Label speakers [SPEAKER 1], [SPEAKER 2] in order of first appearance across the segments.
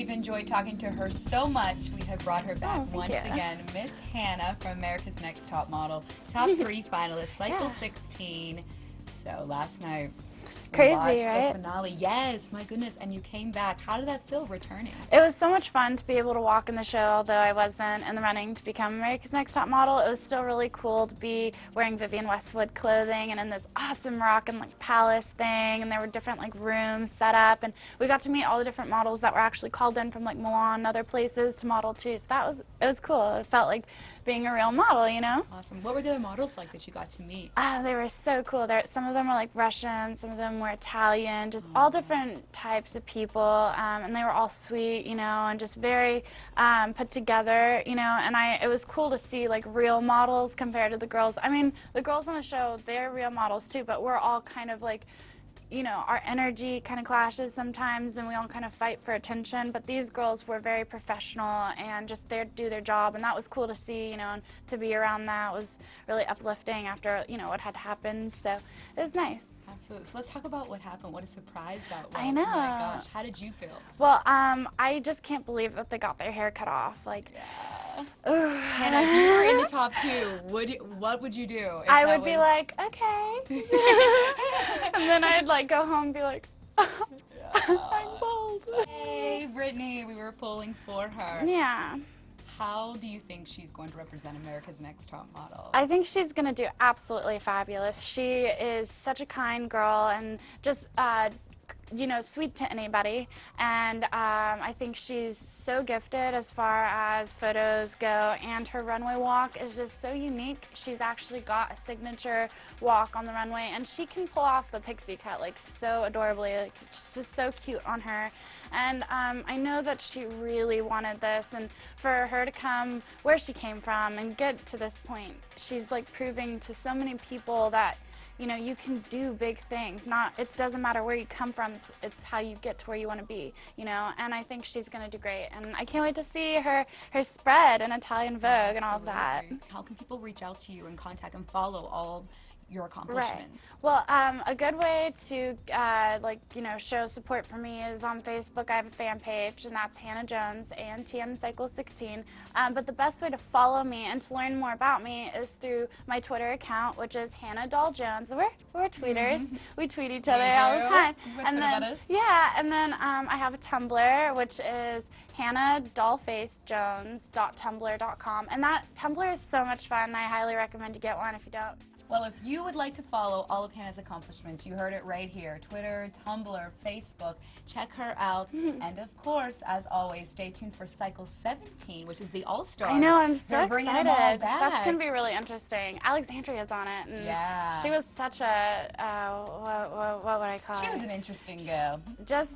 [SPEAKER 1] We've enjoyed talking to her so much. We have brought her back once
[SPEAKER 2] you.
[SPEAKER 1] again. Miss Hannah from America's Next Top Model. Top 3 finalists, cycle 16. So last night, we
[SPEAKER 2] Crazy,
[SPEAKER 1] watched
[SPEAKER 2] right?
[SPEAKER 1] the finale. Yes, my goodness. And you came back. How did that feel returning?
[SPEAKER 2] It was so much fun to be able to walk in the show, although I wasn't in the running to become America's Next Top Model. It was still really cool to be wearing Vivienne Westwood clothing and in this awesome Moroccan like palace thing, and there were different like rooms set up, and we got to meet all the different models that were actually called in from like Milan and other places to model too. So it was cool. It felt like being a real model, you know?
[SPEAKER 1] Awesome. What were the other models like that you got to meet?
[SPEAKER 2] They were so cool. Some of them were like Russian, some of them were Italian, just all different types of people, and they were all sweet, you know, and just very put together, you know, and it was cool to see like real models compared to the girls. I mean, the girls on the show, they're real models too, but we're all kind of like, you know, our energy kind of clashes sometimes and we all kind of fight for attention, but these girls were very professional and just there to do their job, and that was cool to see, you know, and to be around that was really uplifting after, you know, what had happened, so it was nice.
[SPEAKER 1] Absolutely. So let's talk about what happened. What a surprise that was.
[SPEAKER 2] I know.
[SPEAKER 1] Oh my gosh. How did you feel?
[SPEAKER 2] Well, I just can't believe that they got their hair cut off. Like,
[SPEAKER 1] yeah. Hannah, if you were in the top 2, what would you do?
[SPEAKER 2] I would be like, okay. And then I'd like go home and be like, I'm bald.
[SPEAKER 1] Hey, Brittany, we were pulling for her.
[SPEAKER 2] Yeah.
[SPEAKER 1] How do you think she's going to represent America's Next Top Model?
[SPEAKER 2] I think she's going to do absolutely fabulous. She is such a kind girl and just, you know, sweet to anybody, and I think she's so gifted as far as photos go, and her runway walk is just so unique. She's actually got a signature walk on the runway, and she can pull off the pixie cut like so adorably. Like, it's just so cute on her, and I know that she really wanted this, and for her to come where she came from and get to this point, she's like proving to so many people that, you know, you can do big things. It doesn't matter where you come from, it's how you get to where you want to be, you know, and I think she's going to do great. And I can't wait to see her spread in Italian Vogue and all of that.
[SPEAKER 1] How can people reach out to you and contact and follow all your accomplishments?
[SPEAKER 2] Right. Well, a good way to like, you know, show support for me is on Facebook. I have a fan page, and that's Hannah Jones, ANTM Cycle 16. But the best way to follow me and to learn more about me is through my Twitter account, which is Hannah Doll Jones. We're tweeters. We tweet each other all the time. And then I have a Tumblr, which is hannahdollfacejones.tumblr.com, and that Tumblr is so much fun. I highly recommend you get one if you don't.
[SPEAKER 1] Well, if you would like to follow all of Hannah's accomplishments, you heard it right here. Twitter, Tumblr, Facebook. Check her out. And of course, as always, stay tuned for Cycle 17, which is the All-Stars.
[SPEAKER 2] I know, I'm so
[SPEAKER 1] They're
[SPEAKER 2] excited.
[SPEAKER 1] bringing them all back.
[SPEAKER 2] That's going to be really interesting. Alexandria's on it. And
[SPEAKER 1] yeah.
[SPEAKER 2] she was such a, what would I call her?
[SPEAKER 1] She was an interesting girl.
[SPEAKER 2] Just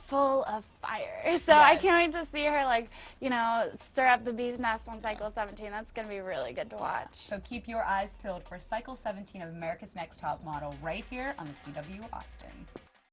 [SPEAKER 2] full of fire. So I can't wait to see her, like, you know, stir up the bee's nest on Cycle 17. That's going to be really good to watch.
[SPEAKER 1] So keep your eyes peeled for Cycle 17 of America's Next Top Model right here on the CW Austin.